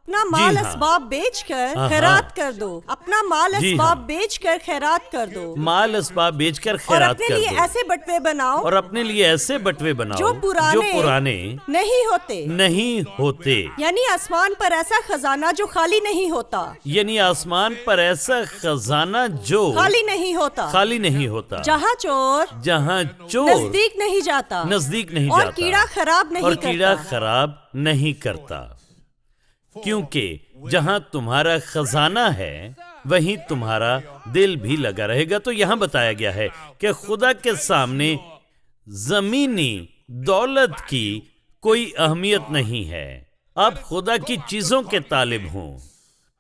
अपना माल हाँ। असबाब बेचकर हाँ, खैरात कर दो। अपना माल जी असबाब हाँ। बेचकर खैरात कर दो माल असबाब बेचकर और खैरात अपने कर लिए दो ऐसे बटवे बनाओ और अपने लिए ऐसे बटवे बनाओ जो पुराने नहीं होते। नहीं होते। यानी आसमान पर ऐसा खजाना जो खाली नहीं होता। यानी आसमान पर ऐसा खजाना जो खाली नहीं होता। खाली नहीं होता। जहाँ चोर जहाँ चोर नजदीक नहीं जाता नजदीक नहीं और जाता कीड़ा खराब नहीं और करता। कीड़ा खराब नहीं करता। क्योंकि जहां तुम्हारा खजाना है वहीं तुम्हारा दिल भी लगा रहेगा। तो यहां बताया गया है कि खुदा के सामने जमीनी दौलत की कोई अहमियत नहीं है। आप खुदा की चीजों के तालिब हों।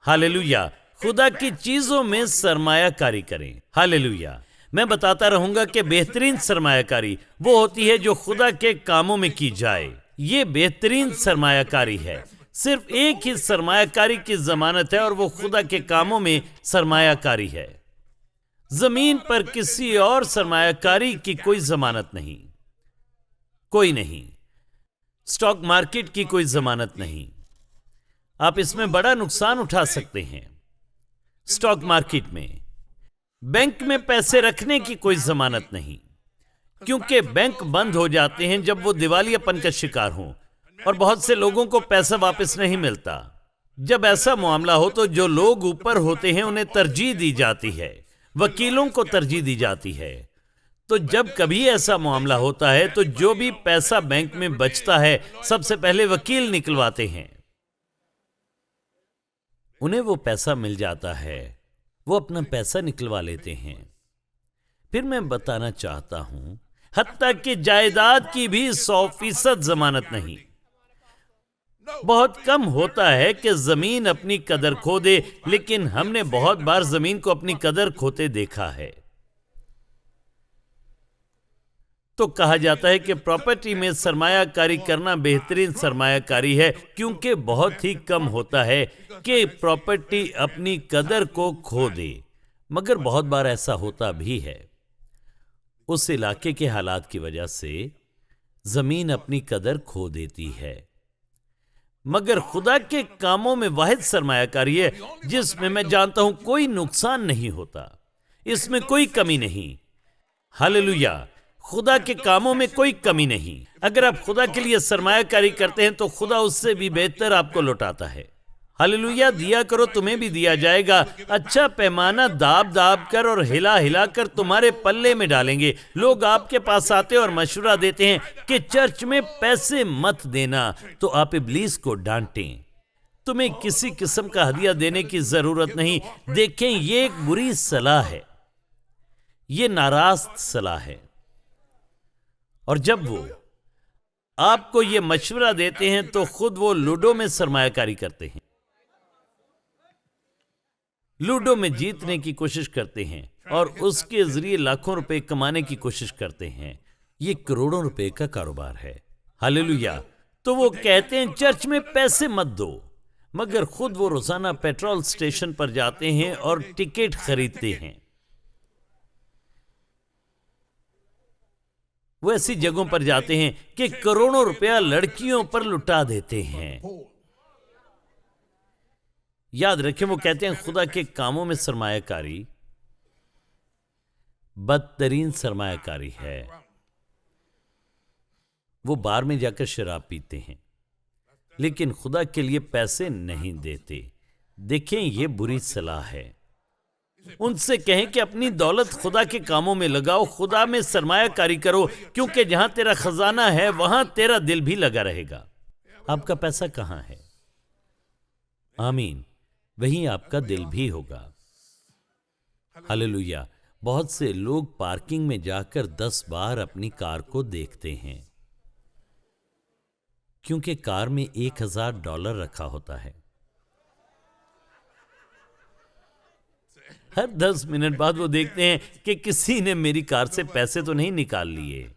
हालेलुया। खुदा की चीजों में सरमायाकारी करें। हालेलुया। मैं बताता रहूंगा कि बेहतरीन सरमायाकारी वो होती है जो खुदा के कामों में की जाए। ये बेहतरीन सरमायाकारी है। सिर्फ एक ही सरमायाकारी की जमानत है और वो खुदा के कामों में सरमायाकारी है। जमीन पर किसी और सरमायाकारी की कोई जमानत नहीं, कोई नहीं। स्टॉक मार्केट की कोई जमानत नहीं। आप इसमें बड़ा नुकसान उठा सकते हैं। स्टॉक मार्केट में बैंक में पैसे रखने की कोई जमानत नहीं, क्योंकि बैंक बंद हो जाते हैं जब वो दिवालियापन का शिकार हों और बहुत से लोगों को पैसा वापस नहीं मिलता। जब ऐसा मामला हो तो जो लोग ऊपर होते हैं उन्हें तरजीह दी जाती है, वकीलों को तरजीह दी जाती है। तो जब कभी ऐसा मामला होता है तो जो भी पैसा बैंक में बचता है सबसे पहले वकील निकलवाते हैं। उन्हें वो पैसा मिल जाता है, वो अपना पैसा निकलवा लेते हैं। फिर मैं बताना चाहता हूं, हत्ता कि जायदाद की भी 100% जमानत नहीं। बहुत कम होता है कि जमीन अपनी कदर खो दे, लेकिन हमने बहुत बार जमीन को अपनी कदर खोते देखा है। तो कहा जाता है कि प्रॉपर्टी में सरमायाकारी करना बेहतरीन सरमायाकारी है, क्योंकि बहुत ही कम होता है कि प्रॉपर्टी अपनी कदर को खो दे। मगर बहुत बार ऐसा होता भी है। उस इलाके के हालात की वजह से जमीन अपनी कदर खो देती है। मगर खुदा के कामों में वाहिद सरमायाकारी है जिसमें मैं जानता हूं कोई नुकसान नहीं होता, इसमें कोई कमी नहीं। हालेलुया। खुदा के कामों में कोई कमी नहीं। अगर आप खुदा के लिए सरमायाकारी करते हैं तो खुदा उससे भी बेहतर आपको लौटाता है। हालेलुया। दिया करो तुम्हें भी दिया जाएगा। अच्छा पैमाना दाब दाब कर और हिला हिला कर तुम्हारे पल्ले में डालेंगे। लोग आपके पास आते और मशवरा देते हैं कि चर्च में पैसे मत देना, तो आप इब्लीस को डांटें। तुम्हें किसी किस्म का हदिया देने की जरूरत नहीं। देखें, ये एक बुरी सलाह है, ये नाराज सलाह है। और जब वो आपको ये मशवरा देते हैं तो खुद वो लूडो में सरमायाकारी करते हैं, लूडो में जीतने की कोशिश करते हैं और उसके जरिए लाखों रुपए कमाने की कोशिश करते हैं। ये करोड़ों रुपए का कारोबार है। हालेलुया। तो वो कहते हैं चर्च में पैसे मत दो, मगर खुद वो रोजाना पेट्रोल स्टेशन पर जाते हैं और टिकट खरीदते हैं। वो ऐसी जगहों पर जाते हैं कि करोड़ों रुपया लड़कियों पर लुटा देते हैं। याद रखें, वो कहते हैं खुदा के कामों में सरमायाकारी बदतरीन सरमायाकारी है। वो बार में जाकर शराब पीते हैं, लेकिन खुदा के लिए पैसे नहीं देते। देखें, ये बुरी सलाह है। उनसे कहें कि अपनी दौलत खुदा के कामों में लगाओ, खुदा में सरमायाकारी करो, क्योंकि जहां तेरा खजाना है वहां तेरा दिल भी लगा रहेगा। आपका पैसा कहां है? आमीन। वहीं आपका दिल भी होगा। हालेलुया। बहुत से लोग पार्किंग में जाकर 10 बार अपनी कार को देखते हैं, क्योंकि कार में $1000 रखा होता है। हर 10 मिनट बाद वो देखते हैं कि किसी ने मेरी कार से पैसे तो नहीं निकाल लिए।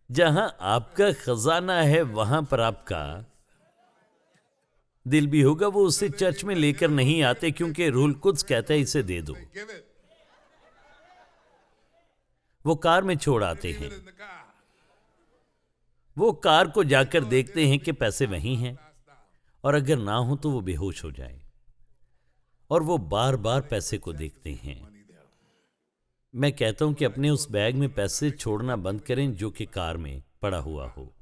जहां आपका खजाना है वहां पर आपका दिल भी होगा। वो उसे चर्च में लेकर नहीं आते, क्योंकि रूल कुछ कहता है इसे दे दो। वो कार में छोड़ आते हैं। वो कार को जाकर देखते हैं कि पैसे वहीं हैं। और अगर ना हो तो वो बेहोश हो जाए, और वो बार बार पैसे को देखते हैं। मैं कहता हूं कि अपने उस बैग में पैसे छोड़ना बंद करें जो कि कार में पड़ा हुआ हो।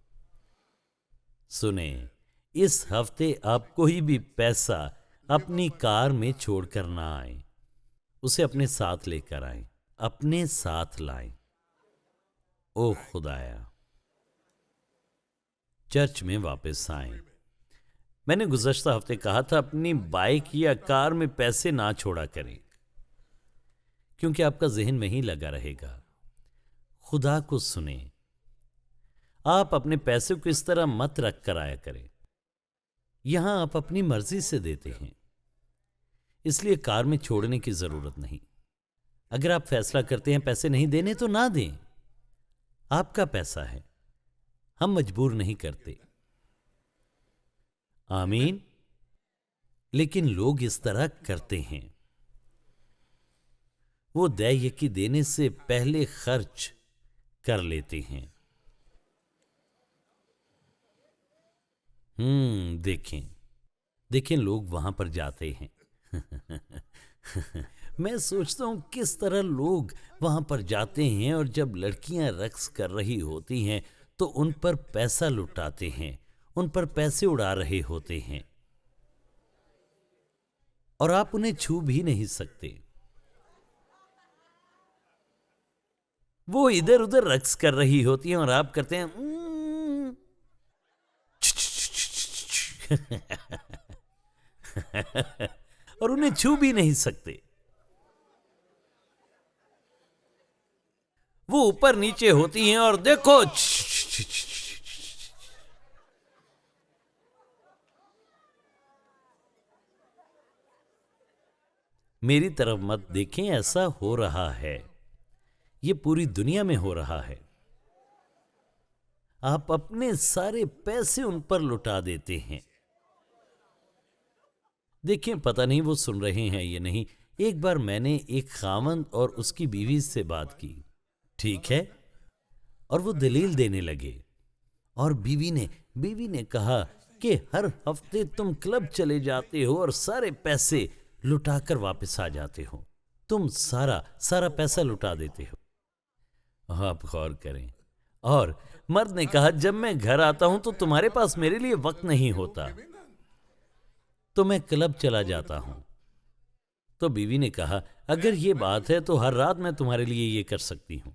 सुने, इस हफ्ते आप कोई भी पैसा अपनी कार में छोड़कर ना आए, उसे अपने साथ लेकर आए, अपने साथ लाएं। ओ खुदाया, चर्च में वापस आए। मैंने गुज़श्ता हफ्ते कहा था अपनी बाइक या कार में पैसे ना छोड़ा करें, क्योंकि आपका जहन वहीं लगा रहेगा। खुदा को सुने, आप अपने पैसे को इस तरह मत रख कर आया करें। यहां आप अपनी मर्जी से देते हैं, इसलिए कार में छोड़ने की जरूरत नहीं। अगर आप फैसला करते हैं पैसे नहीं देने तो ना दें, आपका पैसा है, हम मजबूर नहीं करते। आमीन। लेकिन लोग इस तरह करते हैं, वो देय की देने से पहले खर्च कर लेते हैं। देखें लोग वहां पर जाते हैं। मैं सोचता हूं किस तरह लोग वहां पर जाते हैं, और जब लड़कियां रक्स कर रही होती हैं तो उन पर पैसा लुटाते हैं, उन पर पैसे उड़ा रहे होते हैं, और आप उन्हें छू भी नहीं सकते। वो इधर उधर रक्स कर रही होती हैं और आप करते हैं और उन्हें छू भी नहीं सकते। वो ऊपर नीचे होती हैं और देखो, मेरी तरफ मत देखें, ऐसा हो रहा है, ये पूरी दुनिया में हो रहा है। आप अपने सारे पैसे उन पर लुटा देते हैं। देखें, पता नहीं वो सुन रहे हैं या नहीं। एक बार मैंने एक खामंद और उसकी बीवी से बात की, ठीक है, और वो दलील देने लगे, और बीवी ने कहा कि हर हफ्ते तुम क्लब चले जाते हो और सारे पैसे लुटाकर वापस आ जाते हो, तुम सारा पैसा लुटा देते हो। आप गौर करें। और मर्द ने कहा, जब मैं घर आता हूं तो तुम्हारे पास मेरे लिए वक्त नहीं होता, तो मैं क्लब चला जाता हूं। तो बीवी ने कहा, अगर ये बात है तो हर रात मैं तुम्हारे लिए ये कर सकती हूं।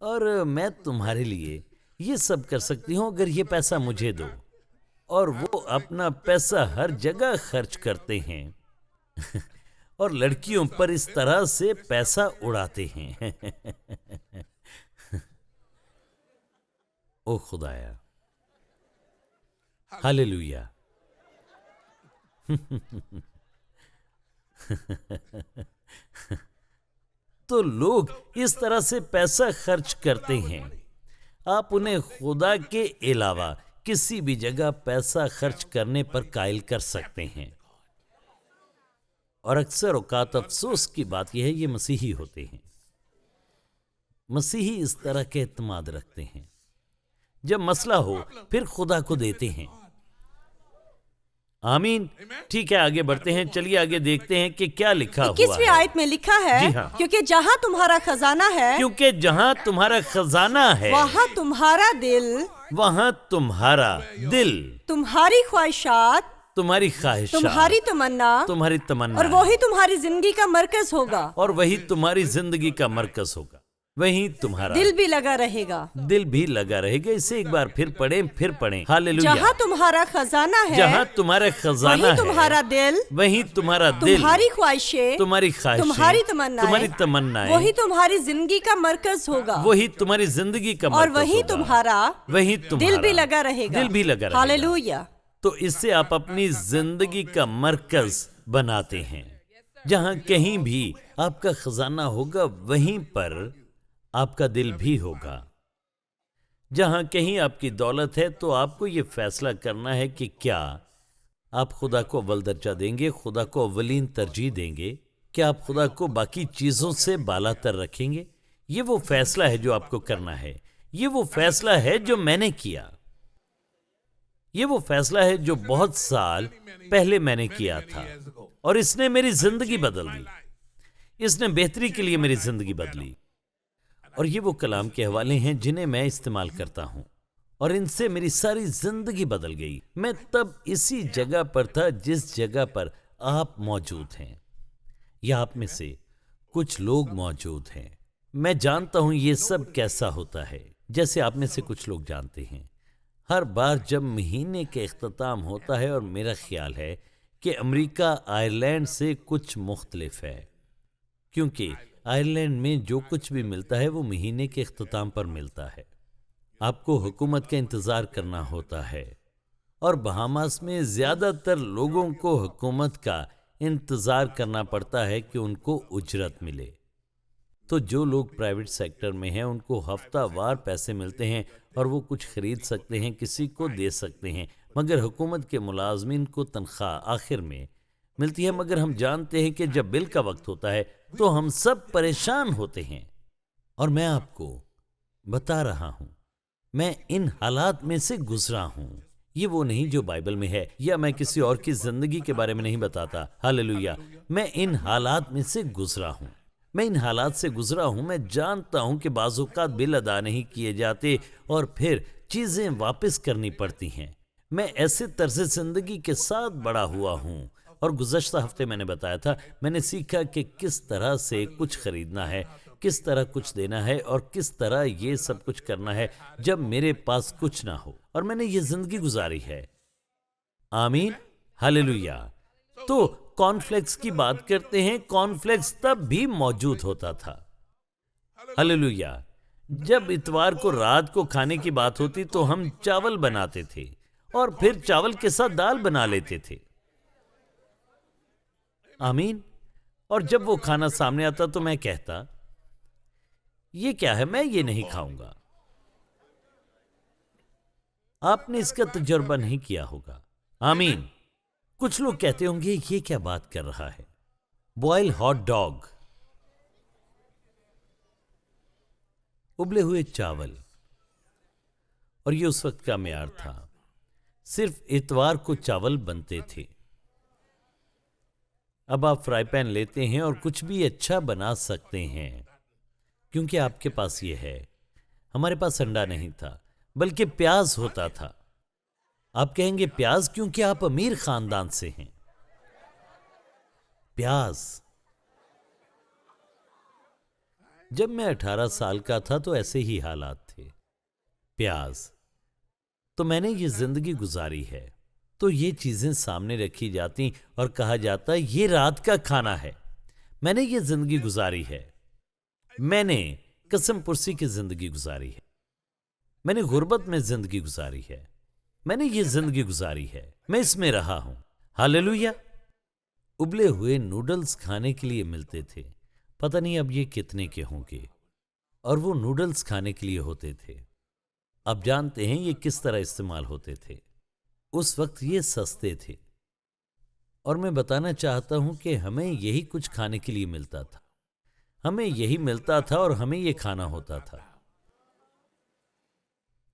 और मैं तुम्हारे लिए ये सब कर सकती हूं अगर ये पैसा मुझे दो। और वो अपना पैसा हर जगह खर्च करते हैं और लड़कियों पर इस तरह से पैसा उड़ाते हैं। ओ खुदाया, हालेलुया। तो लोग इस तरह से पैसा खर्च करते हैं। आप उन्हें खुदा के अलावा किसी भी जगह पैसा खर्च करने पर कायल कर सकते हैं। और अक्सर औकात अफसोस की बात यह है, ये मसीही होते हैं। मसीही इस तरह के एतमाद रखते हैं, जब मसला हो फिर खुदा को देते हैं। आमीन। ठीक है, आगे बढ़ते हैं। चलिए आगे देखते हैं कि क्या लिखा हुआ है। 21वीं आयत में लिखा है, जी हाँ। क्योंकि जहाँ तुम्हारा खजाना है, क्योंकि जहां तुम्हारा खजाना है, वहाँ तुम्हारा दिल, वहां तुम्हारा दिल, तुम्हारी ख्वाहिशात, तुम्हारी ख्वाहिशात, तुम्हारी तमन्ना, तुम्हारी तमन्ना, और वही तुम्हारी जिंदगी का मरकज होगा। और वही तुम्हारी जिंदगी का मरकज होगा, वही तुम्हारा दिल भी लगा रहेगा। दिल भी लगा रहेगा। इसे एक बार फिर पढ़ें। हालेलुया। जहाँ तुम्हारा खजाना है, जहाँ तुम्हारा खजाना वही है, तुम्हारा दिल, वही तुम्हारा दिल, तुम्हारी ख्वाहिशें, तुम्हारी ख्वाहिशें, तुम्हारी तुम्हारी तमन्नाएं, वही तुम्हारी जिंदगी का मरकज होगा। वही तुम्हारी जिंदगी का और मरकज वही होगा। तुम्हारा वही तुम्हारा दिल भी लगा रहेगा। दिल भी लगा रहेगा। हालेलुया। तो इससे आप अपनी जिंदगी का मरकज बनाते हैं। जहां कहीं भी आपका खजाना होगा, वहीं पर आपका दिल भी होगा। जहां कहीं आपकी दौलत है, तो आपको यह फैसला करना है कि क्या आप खुदा को अव्वल दर्जा देंगे, खुदा को अव्वलीन तरजीह देंगे, क्या आप खुदा को बाकी चीजों से बालातर रखेंगे, ये वो फैसला है जो आपको करना है। ये वो फैसला है जो मैंने किया। ये वो फैसला है जो बहुत साल पहले मैंने किया था और इसने मेरी जिंदगी बदल दी। इसने बेहतरी के लिए मेरी जिंदगी बदली। और ये वो कलाम के हवाले हैं जिन्हें मैं इस्तेमाल करता हूं और इनसे मेरी सारी जिंदगी बदल गई। मैं तब इसी जगह पर था जिस जगह पर आप मौजूद हैं, या आप में से कुछ लोग मौजूद हैं। मैं जानता हूं ये सब कैसा होता है, जैसे आप में से कुछ लोग जानते हैं। हर बार जब महीने के इख्तिताम होता है, और मेरा ख्याल है कि अमेरिका आयरलैंड से कुछ मुख्तलिफ है, क्योंकि आयरलैंड में जो कुछ भी मिलता है वो महीने के इख्तिताम पर मिलता है। आपको हुकूमत का इंतज़ार करना होता है, और बहामास में ज़्यादातर लोगों को हुकूमत का इंतज़ार करना पड़ता है कि उनको उजरत मिले। तो जो लोग प्राइवेट सेक्टर में हैं उनको हफ्तावार पैसे मिलते हैं और वो कुछ खरीद सकते हैं, किसी को दे सकते हैं। मगर हुकूमत के मुलाजमीन को तनख्वाह आखिर में मिलती है। मगर हम जानते हैं कि जब बिल का वक्त होता है तो हम सब परेशान होते हैं। और मैं आपको बता रहा हूं, मैं इन हालात में से गुजरा हूं। ये वो नहीं जो बाइबल में है, या मैं किसी और की जिंदगी के बारे में नहीं बताता। हालेलुया। मैं इन हालात में से गुजरा हूं। मैं इन हालात से गुजरा हूं। मैं जानता हूं कि बाज़-औक़ात बिल अदा नहीं किए जाते और फिर चीजें वापस करनी पड़ती हैं। मैं ऐसे तर्ज़ जिंदगी के साथ बड़ा हुआ हूं। और गुज़श्ता हफ्ते मैंने बताया था, मैंने सीखा कि किस तरह से कुछ खरीदना है, किस तरह कुछ देना है, और किस तरह ये सब कुछ करना है जब मेरे पास कुछ ना हो। और मैंने ये जिंदगी गुजारी है। आमीन, हालेलुया। तो कॉर्नफ्लेक्स की बात करते हैं। कॉर्नफ्लेक्स तब भी मौजूद होता था। हालेलुया। जब इतवार को रात को खाने की बात होती तो हम चावल बनाते थे और फिर चावल के साथ दाल बना लेते थे। आमीन। और जब वो खाना सामने आता तो मैं कहता, ये क्या है, मैं ये नहीं खाऊंगा। आपने इसका तजुर्बा नहीं किया होगा। आमीन। कुछ लोग कहते होंगे ये क्या बात कर रहा है। बॉयल हॉट डॉग, उबले हुए चावल, और ये उस वक्त का मेयार था। सिर्फ इतवार को चावल बनते थे। अब आप फ्राई पैन लेते हैं और कुछ भी अच्छा बना सकते हैं, क्योंकि आपके पास ये है। हमारे पास अंडा नहीं था, बल्कि प्याज होता था। आप कहेंगे प्याज, क्योंकि आप अमीर खानदान से हैं। प्याज। जब मैं 18 साल का था तो ऐसे ही हालात थे। प्याज। तो मैंने ये जिंदगी गुजारी है। तो ये चीजें सामने रखी जाती और कहा जाता ये रात का खाना है। मैंने ये जिंदगी गुजारी है। मैंने कसम पुरसी की जिंदगी गुजारी है। मैंने गुर्बत में जिंदगी गुजारी है। मैंने ये जिंदगी गुजारी है। मैं इसमें रहा हूं। हालेलुया। उबले हुए नूडल्स खाने के लिए मिलते थे। पता नहीं अब ये कितने के होंगे। और वो नूडल्स खाने के लिए होते थे। अब जानते हैं ये किस तरह इस्तेमाल होते थे। उस वक्त ये सस्ते थे। और मैं बताना चाहता हूं कि हमें यही कुछ खाने के लिए मिलता था। हमें यही मिलता था और हमें ये खाना होता था।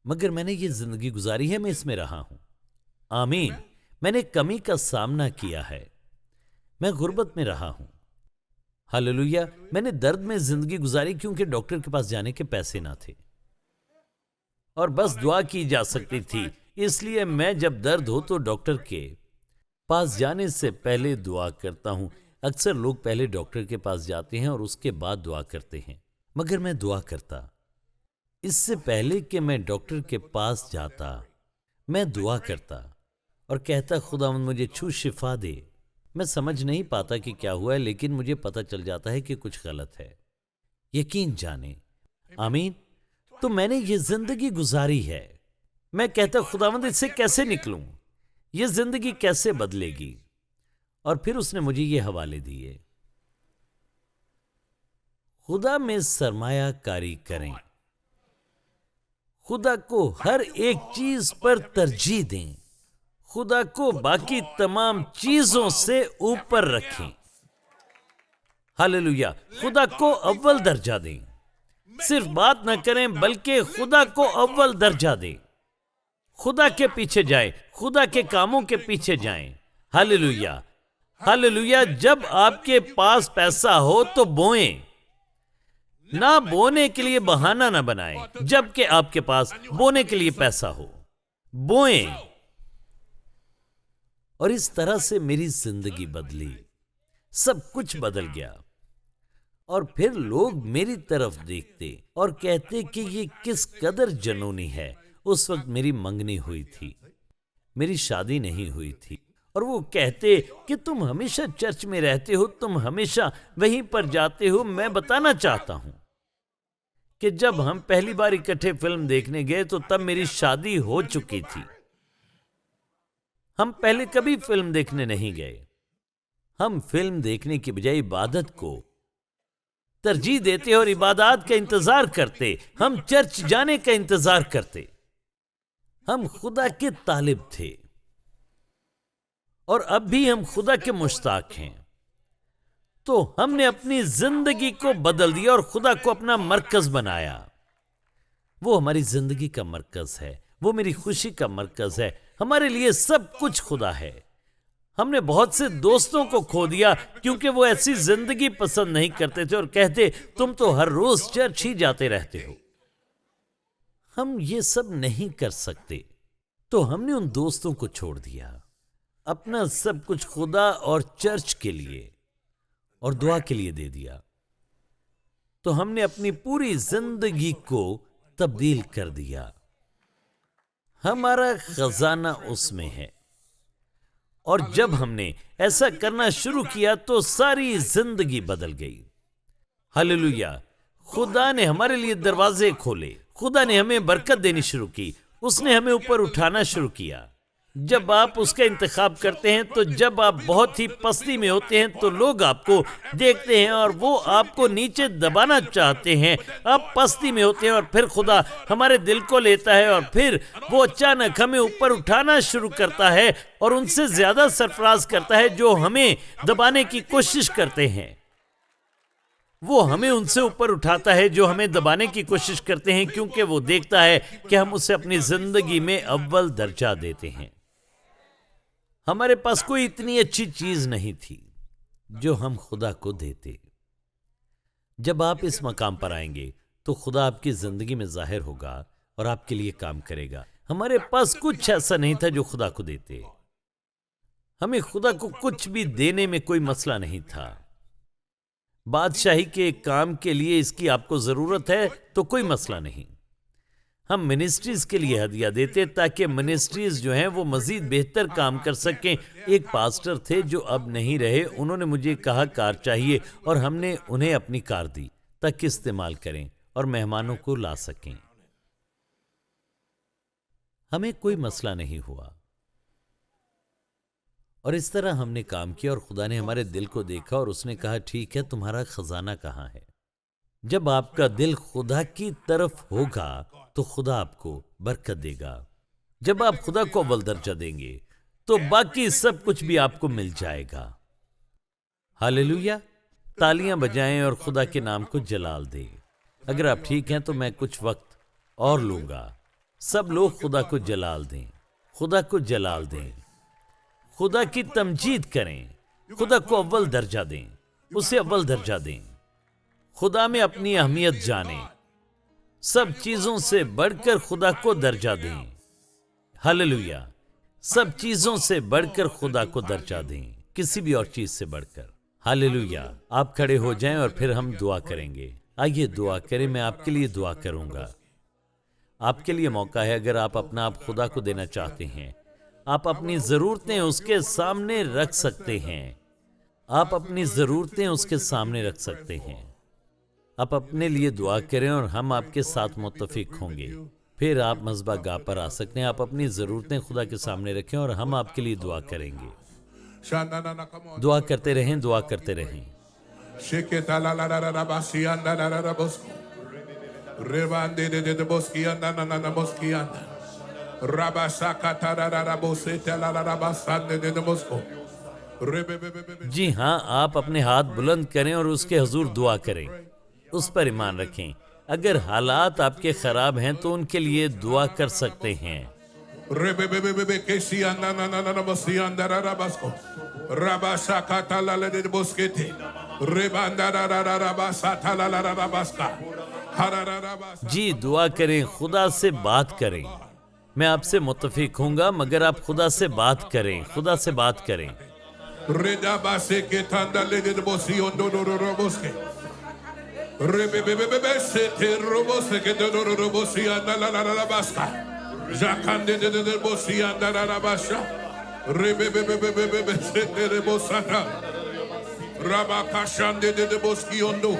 मगर मैंने ये जिंदगी गुजारी है। मैं इसमें रहा हूं। आमीन। मैंने कमी का सामना किया है। मैं गुर्बत में रहा हूं। हालेलुया। मैंने दर्द में जिंदगी गुजारी, क्योंकि डॉक्टर के पास जाने के पैसे ना थे और बस दुआ की जा सकती थी। इसलिए मैं जब दर्द हो तो डॉक्टर के पास जाने से पहले दुआ करता हूं। अक्सर लोग पहले डॉक्टर के पास जाते हैं और उसके बाद दुआ करते हैं, मगर मैं दुआ करता। इससे पहले कि मैं डॉक्टर के पास जाता, मैं दुआ करता और कहता, खुदावंद मुझे छू शिफा दे। मैं समझ नहीं पाता कि क्या हुआ है, लेकिन मुझे पता चल जाता है कि कुछ गलत है। यकीन जाने। आमीन। तो मैंने ये जिंदगी गुजारी है। मैं कहता, खुदावंद इससे कैसे निकलूं, ये जिंदगी कैसे बदलेगी। और फिर उसने मुझे ये हवाले दिए। खुदा में सरमायाकारी करें। खुदा को हर एक चीज पर तरजीह दें। खुदा को बाकी तमाम चीजों से ऊपर रखें। हालेलुया। खुदा को अव्वल दर्जा दें। सिर्फ बात न करें बल्कि खुदा को अव्वल दर्जा दें, खुदा के पीछे जाएं, खुदा के कामों के पीछे जाएं। Hallelujah, hallelujah. जब आपके पास पैसा हो तो बोएं, ना बोने के लिए बहाना ना बनाएं। जबकि आपके पास बोने के लिए पैसा हो, बोएं। और इस तरह से मेरी जिंदगी बदली, सब कुछ बदल गया। और फिर लोग मेरी तरफ देखते और कहते कि ये किस कदर जनूनी है। उस वक्त मेरी मंगनी हुई थी, मेरी शादी नहीं हुई थी। और वो कहते कि तुम हमेशा चर्च में रहते हो, तुम हमेशा वहीं पर जाते हो। मैं बताना चाहता हूं कि जब हम पहली बार इकट्ठे फिल्म देखने गए तो तब मेरी शादी हो चुकी थी। हम पहले कभी फिल्म देखने नहीं गए। हम फिल्म देखने की बजाय इबादत को तरजीह देते और इबादत का इंतजार करते। हम चर्च जाने का इंतजार करते। हम खुदा के तालिब थे और अब भी हम खुदा के मुश्ताक हैं। तो हमने अपनी जिंदगी को बदल दिया और खुदा को अपना मरकज बनाया। वो हमारी जिंदगी का मरकज है, वो मेरी खुशी का मरकज है। हमारे लिए सब कुछ खुदा है। हमने बहुत से दोस्तों को खो दिया क्योंकि वो ऐसी जिंदगी पसंद नहीं करते थे और कहते तुम तो हर रोज चर्च ही जाते रहते हो। हम ये सब नहीं कर सकते, तो हमने उन दोस्तों को छोड़ दिया, अपना सब कुछ खुदा और चर्च के लिए और दुआ के लिए दे दिया। तो हमने अपनी पूरी जिंदगी को तब्दील कर दिया। हमारा खजाना उसमें है। और जब हमने ऐसा करना शुरू किया तो सारी जिंदगी बदल गई। हालेलुया। खुदा ने हमारे लिए दरवाजे खोले, खुदा ने हमें बरकत देनी शुरू की, उसने हमें ऊपर उठाना शुरू किया। जब आप उसका इंतखाब करते हैं, तो जब आप बहुत ही पस्ती में होते हैं तो लोग आपको देखते हैं और वो आपको नीचे दबाना चाहते हैं। आप पस्ती में होते हैं और फिर खुदा हमारे दिल को लेता है और फिर वो अचानक हमें ऊपर उठाना शुरू करता है और उनसे ज्यादा सरफराज करता है जो हमें दबाने की कोशिश करते हैं। वो हमें उनसे ऊपर उठाता है जो हमें दबाने की कोशिश करते हैं, क्योंकि वो देखता है कि हम उसे अपनी जिंदगी में अव्वल दर्जा देते हैं। हमारे पास कोई इतनी अच्छी चीज नहीं थी जो हम खुदा को देते। जब आप इस मकाम पर आएंगे तो खुदा आपकी जिंदगी में जाहिर होगा और आपके लिए काम करेगा। हमारे पास कुछ ऐसा नहीं था जो खुदा को देते। हमें खुदा को कुछ भी देने में कोई मसला नहीं था। बादशाही के काम के लिए इसकी आपको जरूरत है तो कोई मसला नहीं। हम मिनिस्ट्रीज के लिए हदिया देते ताकि मिनिस्ट्रीज जो हैं वो मजीद बेहतर काम कर सकें। एक पास्टर थे जो अब नहीं रहे, उन्होंने मुझे कहा कार चाहिए और हमने उन्हें अपनी कार दी ताकि इस्तेमाल करें और मेहमानों को ला सकें। हमें कोई मसला नहीं हुआ और इस तरह हमने काम किया और खुदा ने हमारे दिल को देखा और उसने कहा ठीक है, तुम्हारा खजाना कहाँ है। जब आपका दिल खुदा की तरफ होगा तो खुदा आपको बरकत देगा। जब आप खुदा को अव्वल दर्जा देंगे तो बाकी सब कुछ भी आपको मिल जाएगा। हालेलुया। तालियां बजाएं और खुदा के नाम को जलाल दें। अगर आप ठीक हैं तो मैं कुछ वक्त और लूंगा। सब लोग खुदा को जलाल दें, खुदा को जलाल दें, खुदा की तमजीद करें, खुदा को अव्वल दर्जा दें, उसे अव्वल दर्जा दें। खुदा में अपनी अहमियत जानें, सब चीजों से बढ़कर खुदा को दर्जा दें। हालेलुया। सब चीजों से बढ़कर खुदा को दर्जा दें, किसी भी और चीज से बढ़कर। हालेलुया। आप खड़े हो जाएं और फिर हम दुआ करेंगे। आइए दुआ करें। मैं आपके लिए दुआ करूंगा। आपके लिए मौका है। अगर आप अपना आप खुदा को देना चाहते हैं, आप अपनी जरूरतें उसके सामने रख सकते हैं। आप अपनी जरूरतें उसके सामने रख सकते हैं। आप अपने लिए दुआ करें और हम आपके साथ मुत्तफिक होंगे। फिर आप मज़बा गाह पर आ सकते हैं। आप अपनी ज़रूरतें खुदा के सामने रखें और हम आपके लिए दुआ करेंगे। दुआ करते रहें, दुआ करते रहें। जी हाँ, आप अपने हाथ बुलंद करें और उसके हुजूर दुआ करें। उस पर ईमान रखें। अगर हालात आपके खराब हैं तो उनके लिए दुआ कर सकते हैं। Rebebebebe kesi anana nana basi andara rabasko. Rabashaka talale de boskete. Rebandara rabasata la rabaska. Harara rabas. जी दुआ करें, खुदा से बात करें। मैं आपसे मुत्तफिक हूँगा मगर आप खुदा से बात करें, खुदा से बात करें। Reda base ke tandale de bosi ondo roboske. Rebebebebe sete robose ke do robosi andala la rabaska. Jakande de bosi andara rabasha. Rebebebebe sete rebosata. Rabakashande de boski ondo.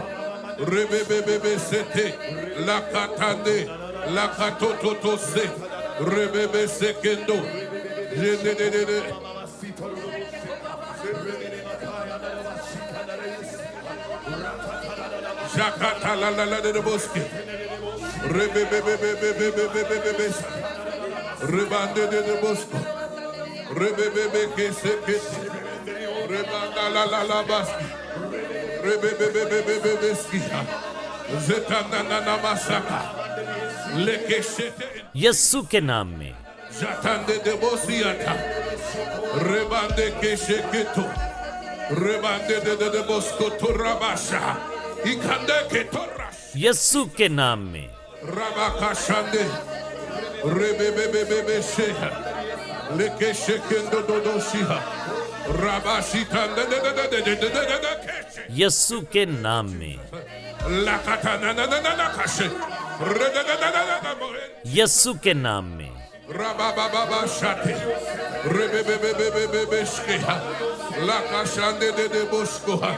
Rebebebebe sete la katande la katoto se. Rebebe sekendo. Jende Jakata la de boski. Rebebebebe Rebande de bosco. Rebebebe que se que. Rebanda la baski. Rebebebebe skia. Zetana na masaka. Lekeshete. Yesu के नाम में, Jatande de bosiata. Rebande que sheketo. Rebande de bosco to rabasha. Ikande ke torash. Yesu के नाम में, Rabakashande. Rebebebebe sheha. Leke shekendo dodoshiha. Rabashitande de keshe. Yesu के नाम में, Lakatana na kashe. Yesu के नाम में, Rabababa shate. Rebebebebe shkeha. Lakashande de boskoha.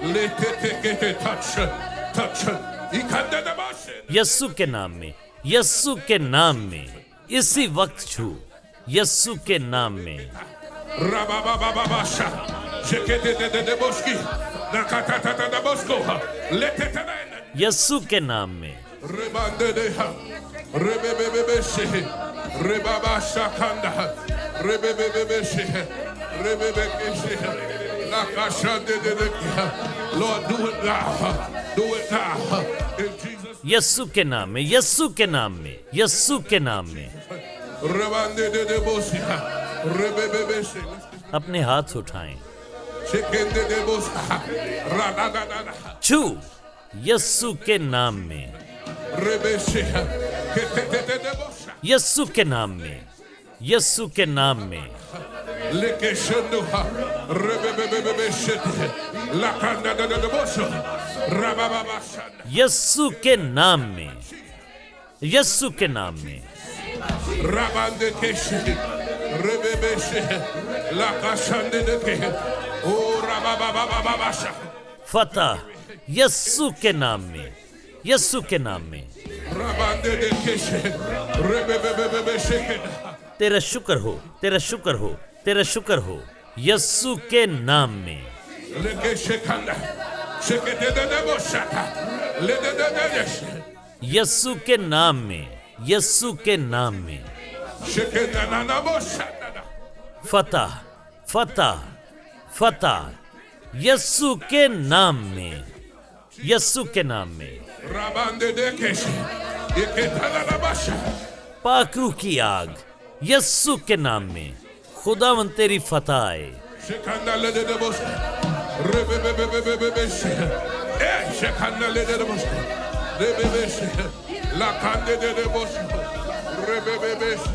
Letete kete touch. Ikande de bashe. Yesu के नाम में, यस्सु के नाम में, इसी वक्त छू, यस्सु के नाम में। Rababababasha. Jekete de boski. Nakatata de boskoha. Letete bene. Yesu के नाम में, Rebande deha. Rebebebebe shehe. Rebabasha kanda. Rebebebebe shehe. Rebebeke shehe. Lakashande de kiha. Lord, do it now. Do it now. In Jesus. Yesu के नाम में, यस्सु के नाम में, यस्सु के नाम में। Rebande de bosia. Rebebebe shehe. अपने हाथ उठाएं, Shekende de boska. Radadada. छू, यस्सु के नाम में, Rebe shehe. Ketete de bosha. Yesu के नाम में, यस्सु के नाम में। Leke shenduha. Rebebebebe shete. Lakanda de bosho. Rabababashanda. Yesu के नाम में, यस्सु के नाम में। Rabande keshe, rebebeshe, lakashande deke, o rababababasha. फतह, यस्सु के नाम में, यस्सु के नाम में। Rabande de keshe, rebebebebeshe. तेरा शुक्र हो, तेरा शुक्र हो, तेरा शुक्र हो, यस्सु के नाम में। Leke shekanda, shekete de boshata, lede de deshe, Yesu के नाम में, यस्सु के नाम में। shekenda na boshata. फतह, फतह, फतह, यस्सु के नाम में, यस्सु के नाम में। Rabande de keshe, iketala la basha. पाकरू की आग, यस्सु के नाम में। खुदावन तेरी फतह आए। Shekanda lede de boshta, rebebebebebeshe, shekanda lede de boshta, rebebeshe, lakande de boshta, rebebebeshe,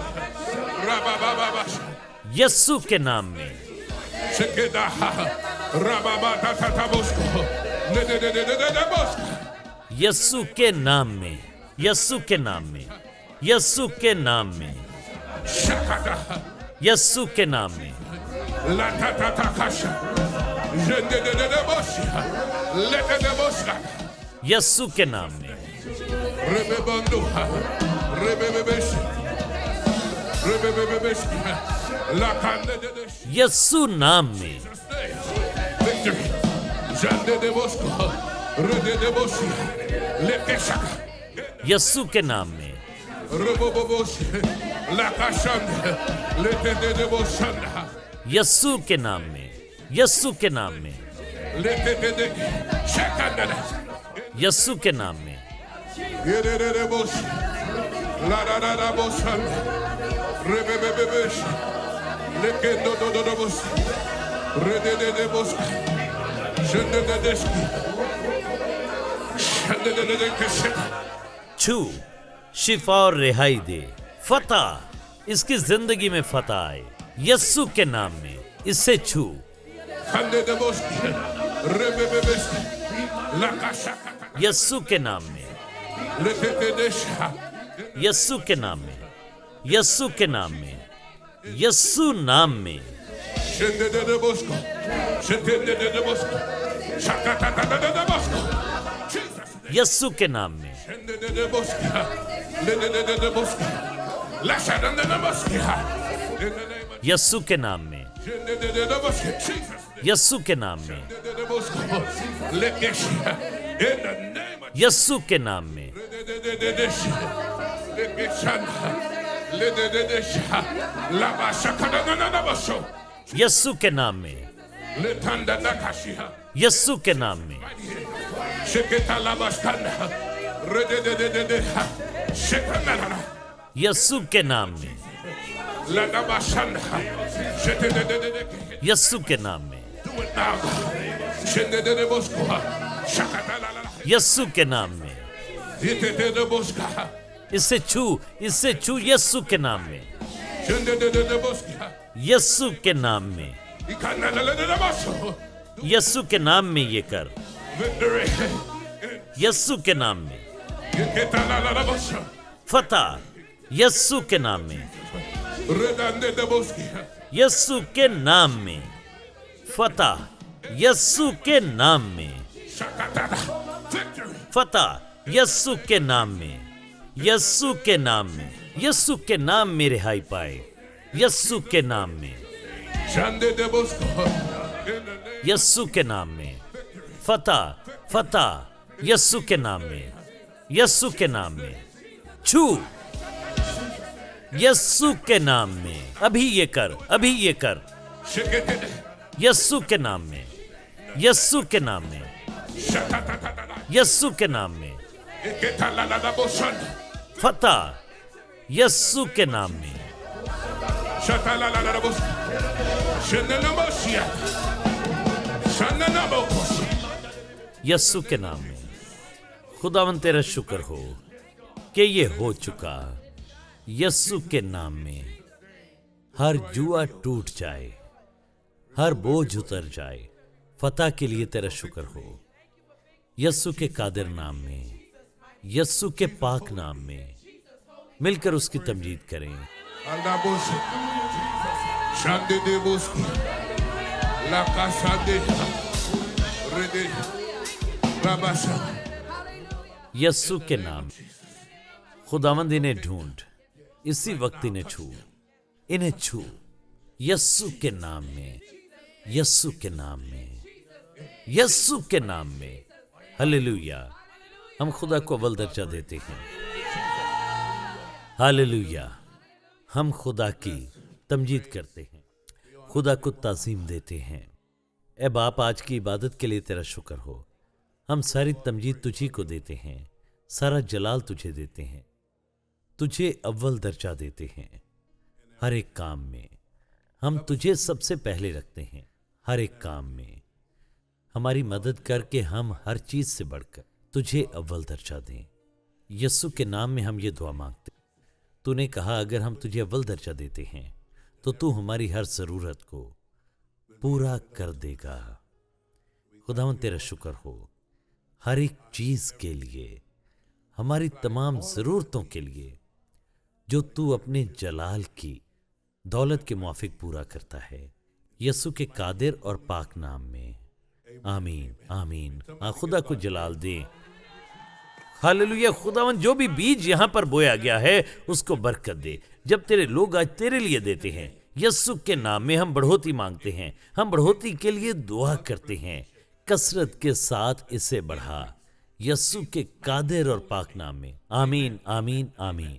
rabababasha, Yesu के नाम में, shekeda, rababata boshta, lede de boshta, Yesu के नाम में, यस्सु के नाम में, यस्सु के नाम में, shakada, यस्सु के नाम में। latata kasha, jende de boshta, lede de boshta, Yesu के नाम में, rebebonduha, rebebebeshe, rebebebeshe, lakande de Yesu नाम में, victory, jende de bosco, rede de boshi, lekeshaka, Yesu के नाम में, reboboboshi, lakashande, lete de boshanda, Yesu के नाम में, यस्सु के नाम में, lete de shakanda, यस्सु के नाम में, Yererebos. La la la la bosan. Rebebebebes. Lekendo do do do bos. Rededebos. Shendedeski. Shendededekeset. छू, शिफा और रिहाई दे, फतह इसकी जिंदगी में फतह आए यस्सु के नाम में। इससे छू, Shendedebos. Rebebebes. La kasha. Yesu के नाम में, Letedesha. यस्सु के नाम में, यस्सु के नाम में, यस्सु नाम में। Shendedebosco. Shendedebosco. Shakatadadadabosco. Jesus. Yesu के नाम में, Shendedebosca. Lededebosca. Lashadandabosca. In the name of Yesu के नाम में, Shendedebosca. Jesus. यस्सु के नाम में, Shendedebosco. Lekesha. In the name of Yesu के नाम में, Ledededesha. Lekeshana. Ledededesha. Labashakadadadabosco. Yesu के नाम में, Letandadakashia. यस्सु के नाम में, Sheketa labaskanda. Rededededeha. Shekanana. Yesu के नाम में, La dabashanda. Shetedededede. यस्सु के नाम में, Do it now, God. Shendededeboska. Shakatalala. Yesu के नाम में। Yetededeboska. इससे छू यस्सु के नाम में, Shendededeboska. यस्सु के नाम में, Ikanalaladebosko. यस्सु के नाम में ये कर, Victory. यस्सु के नाम में, Yeketalalalaboska. फतह यस्सु के नाम में, Redandedeboski. यस्सु के नाम में, फतह यस्सु के नाम में, Shakatada. Victory. फतह यस्सु के नाम में, यस्सु के नाम में, यस्सु के नाम में रिहाई पाए, यस्सु के नाम में, Shandedebosko. In the name Yesu के नाम में, फतह यस्सु के नाम में, यस्सु के नाम में, छू यस्सु के नाम में, अभी ये कर, Sheketede. यस्सु के नाम में, यस्सु के नाम में, Shakatatadada. यस्सु के नाम में, Iketalalaboshanda. फतह यस्सु के नाम में, Shatalalalaboska. Shenanamosia. Shananabokosi. यस्सु के नाम में। खुदावन तेरा शुक्र हो कि ये हो चुका। यस्सु के नाम में हर जुआ टूट जाए, हर बोझ उतर जाए। फतह के लिए तेरा शुक्र हो। यस्सु के कादिर नाम में, यस्सु के पाक नाम में मिलकर उसकी तमजीद करें। Aldabosa. Shandedeboski. Lakasade. Rede. Babasa. Yesu के नाम। खुदावंद इन्हें ढूंढ, इसी वक्त इन्हें छू यस्सु के नाम में, यस्सु के नाम में, यस्सु के नाम में। हालेलुया। हम खुदा को अव्वल दर्जा देते हैं। हालेलुया। हम खुदा की तमजीद करते हैं, खुदा को ताज़ीम देते हैं। ए बाप, आज की इबादत के लिए तेरा शुक्र हो। हम सारी तमजीद तुझी को देते हैं, सारा जलाल तुझे देते हैं, तुझे अव्वल दर्जा देते हैं। हर एक काम में हम तुझे सबसे पहले रखते हैं। हर एक काम में हमारी मदद करके हम हर चीज से बढ़कर तुझे अव्वल दर्जा दें। यस्सु के नाम में हम ये दुआ मांगते। तूने कहा अगर हम तुझे अव्वल दर्जा देते हैं तो तू हमारी हर जरूरत को पूरा कर देगा। खुदावन तेरा शुक्र हो हर एक चीज के लिए, हमारी तमाम जरूरतों के लिए जो तू अपने जलाल की दौलत के मुआफिक पूरा करता है, यस्सु के कादिर और पाक नाम में। आमीन आमीन। खुदा को जलाल दें। हालेलुया। खुदावन जो भी बीज यहाँ पर बोया गया है उसको बरकत दे। जब तेरे लोग आज तेरे लिए देते हैं, यस्सु के नाम में हम बढ़ोतरी मांगते हैं, हम बढ़ोतरी के लिए दुआ करते हैं। कसरत के साथ इसे बढ़ा, यस्सु के कादिर और पाक नाम में। आमीन आमीन आमीन।